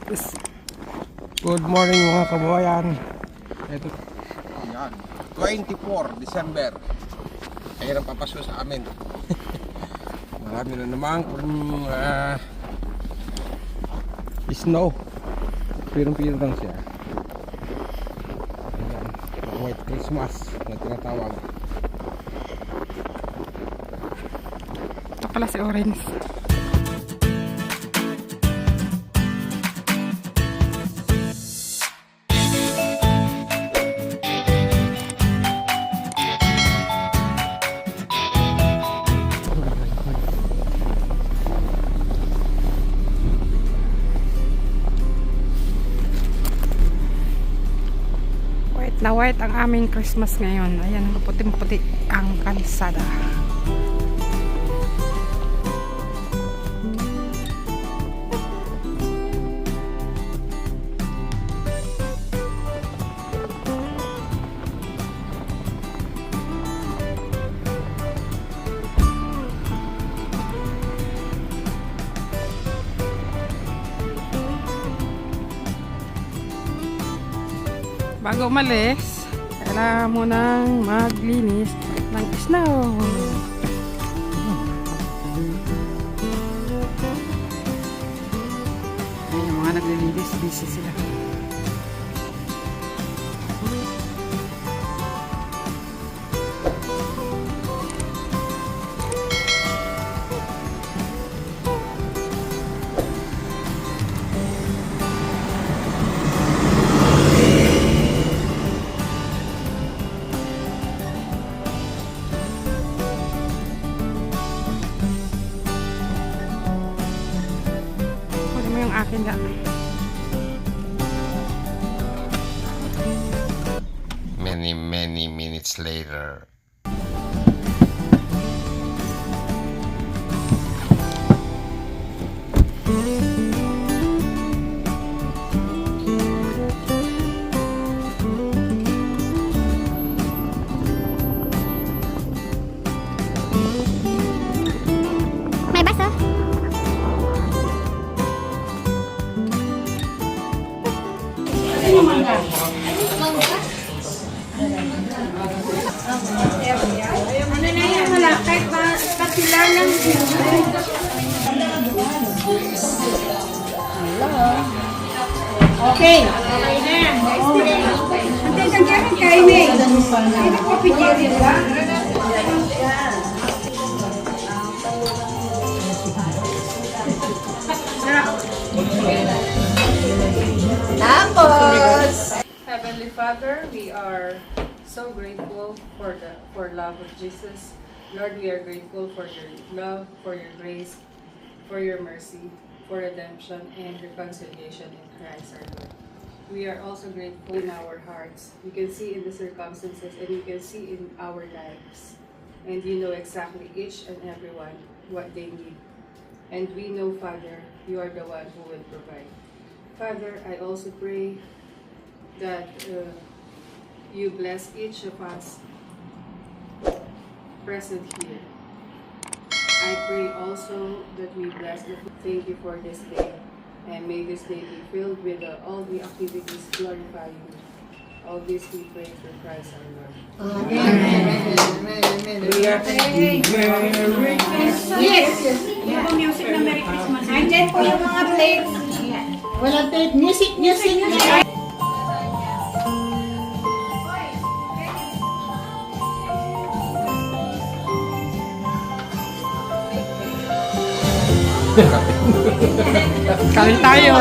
Yes. Good morning mga kababayan. Ito. Yan. 24 December. Ayan ang papaso sa amin. Marami na naman kung snow. Pirong-pirong lang siya. Ayan. White Christmas na tinatawag. Ito pala si Orange. White na white ang aming Christmas ngayon. Ayan, puting-puti ang kalsada. Bago umalis, kailangan mo nang maglinis ng snow. Ayun, yung mga naglilinis, busy sila. Yung akin lang. Many minutes later. May baso? Ano na yan? Wala. Kahit patila lang. Okay. Okay na yan. Antay sa kaya kayo eh. Hindi ko pigirin ba? Tapos! Heavenly Father, we are so grateful for love of Jesus. Lord, we are grateful for your love, for your grace, for your mercy, for redemption and reconciliation in Christ our Lord. We are also grateful in our hearts. You can see in the circumstances and you can see in our lives. And you know exactly each and everyone what they need. And we know, Father, you are the one who will provide. Father, I also pray that you bless each of us present here. I pray also that we bless the thank you for this day, and may this day be filled with all the activities glorifying you. All this we pray through Christ our Lord. Amen. Yes. Yung music na Merry Christmas. Andyan po yung mga plates. Walang plate. Music. Kain tayo!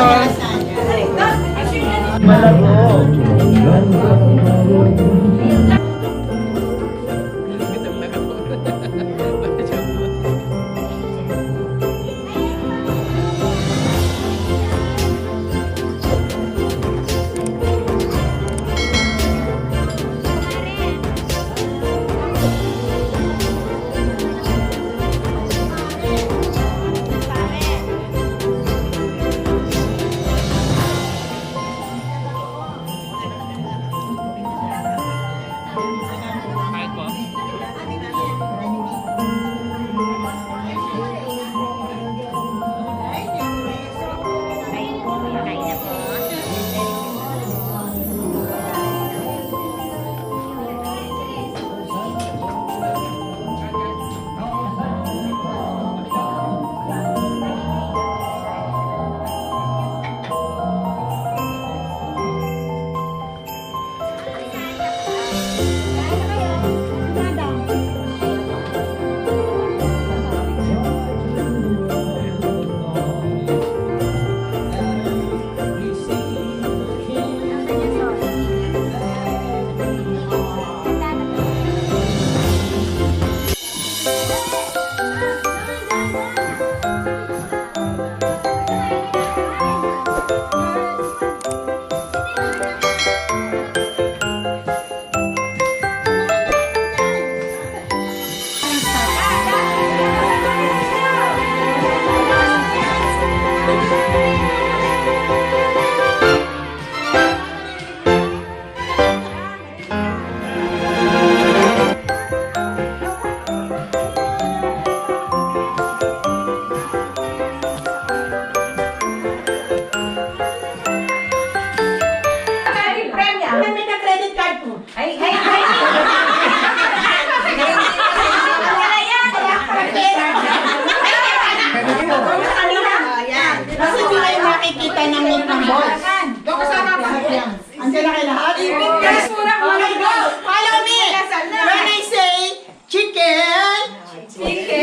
Okay na kayo lahat? Yes, muna ko. Okay, go! Follow me! When I say chicken,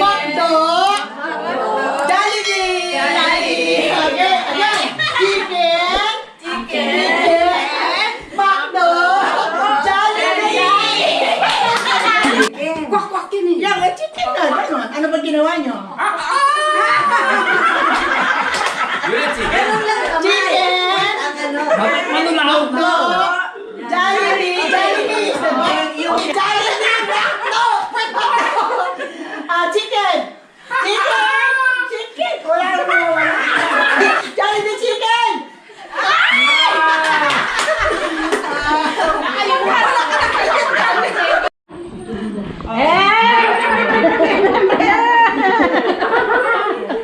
McDo, Jollibee! Okay, again! Chicken, McDo, Jollibee! Kwak-kwak yun eh. Yan, chicken na. Ganon. Ano ba ginawa nyo? Chicken, McDo, Jollibee is the best. Jollibee, McDo, chicken. Wala naman wala. Jollibee chicken.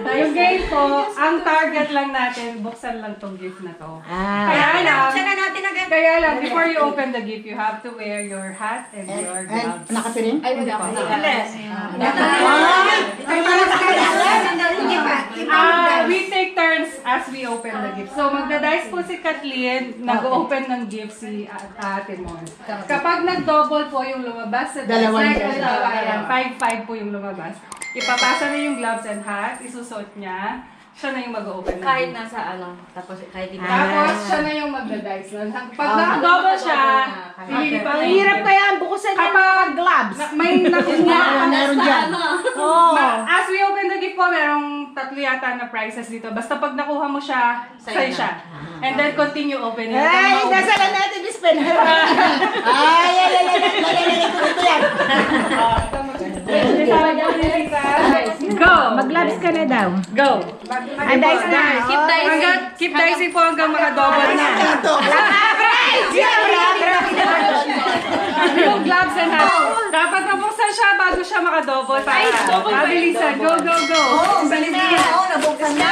Yung game po, ang target lang natin, buksan lang tong gift na to. Kaya lang, Buksan na natin agad. kaya lang, before you open the gift, you have to wear your hat and your gloves. Nakapirin? Ay, wala ko. We take turns as we open the gift. So, magda-dice po si Kathleen, nag-open ng gift si Ate Mon. Kapag nag-double po yung lumabas sa dice, Dalawang like, dice. ayan, 5-5 po yung lumabas. Ipapasa na yung gloves and hat, isusot niya, siya na yung mag-open. Kahit nasa ano, tapos kahit iba. Tapos, siya na yung magda-dice. Pag naka-double siya, Ang hirap kaya bukusan yung mga gloves. may nakuha. Meron dyan. As we open the gift po, merong 3 yata na prizes dito. Basta pag nakuha mo siya, sa'yo siya. And then continue opening. Ay, nasa lang natin bispen. Go! Mag-gloves ka na daw. Go! Ay, dice na. Keep dicing. Keep dicing po hanggang maka-double na. Yung gloves and hat. Dapat mabuksan siya bago siya maka-double. Mabilisan. Go, go, go. Nabuksan na.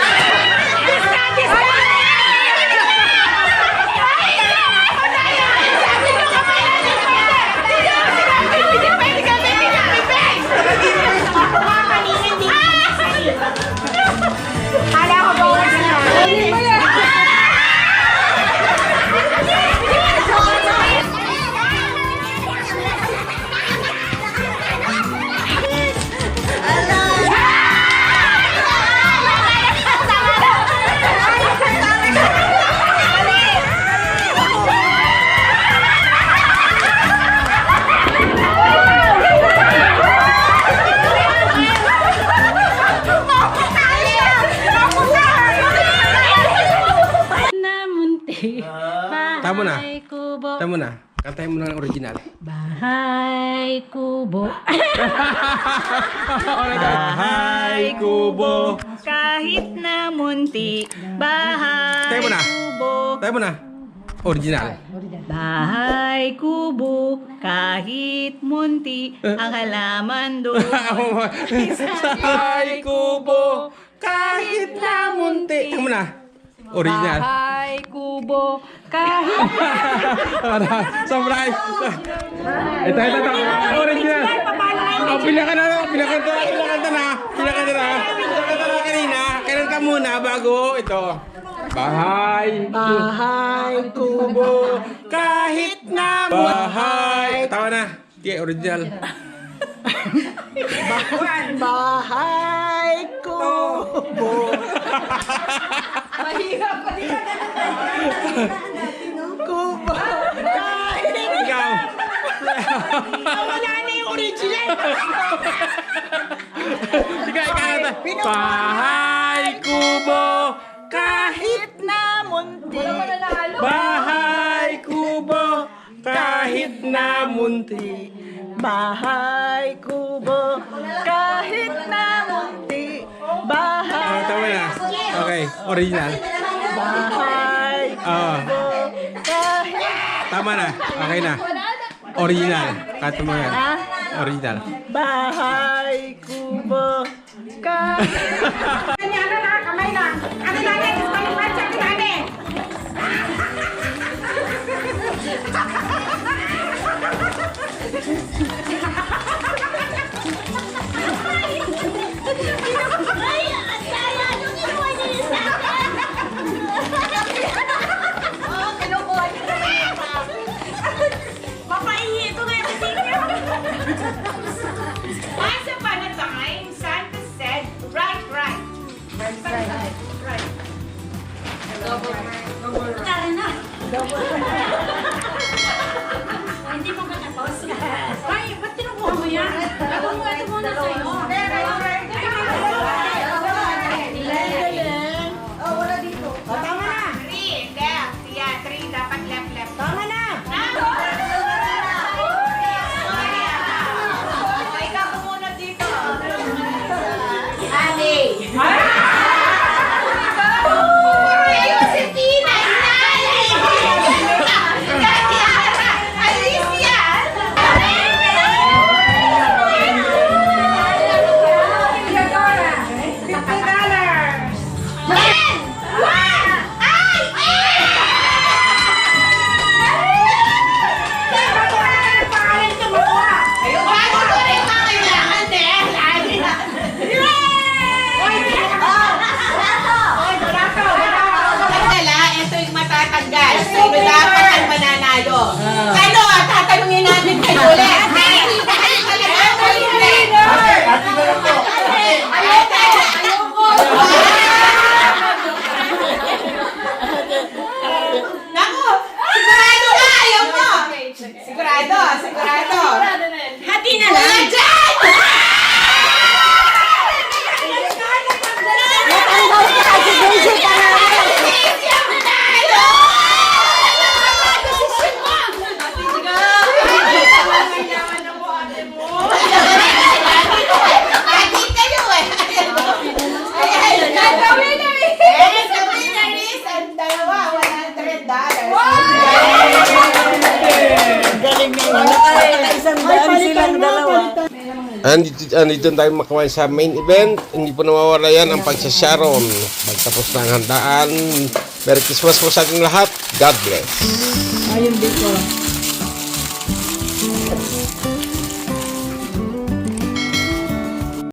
Kala ko bawas na. Tama na. Tama na. Kantahin mo na ang original. Bahay kubo. Bahay kubo. Kahit na munti. Bahay Tayo mo na. kubo. Tayo mo na. Original. Bahay kubo. Kahit munti. Ang halaman doon. Bahay kubo. Kahit na munti. Tayo mo na. Original. Bahay, kubo, kahit... Surprise! Ito. Original. Oh, pila ka na. Pila ka na kanina. Kailan ka muna bago ito. Bahay kubo. Kahit na bahay. Tawa na. Okay, original. Bahay kubo. Kubo. Ikaw. Wala na yung original. Ikaw na. Bahay kubo. Kahit Na munti. bahay kubo. Kahit na munti. Bahay kubo. Kahit na munti. Bahay. Tama na. Okay, original. Bahay kubo. Kahit. Tama na. Okay na. Original. Kata mo yan. Original. Bahay kubo. Kahit. Ano na, kamay na. Ano na, next? Balipan sa kinane. Kinukuha niyo na. Hindi mo ka tapos. Ay, ba't tinukuha mo yan? Ako mo, ito muna sa'yo. Tama na. 3, left. Yeah, 3, dapat left. Tama na. Ikaw kumunod dito. Ali. Si Tina, Inali. Katiara, Alicia. Sino dapat ang mananalo? Ano? Tatanungin natin kayo ulit. Naku! Sigurado ka! Ayaw mo! Sigurado! Hati na lang! Andito tayo makawan sa main event. Hindi po nawawala yan ang pagsasharon. Magtapos na ang handaan. Merry Christmas po sa ating lahat. God bless. Ayun dito.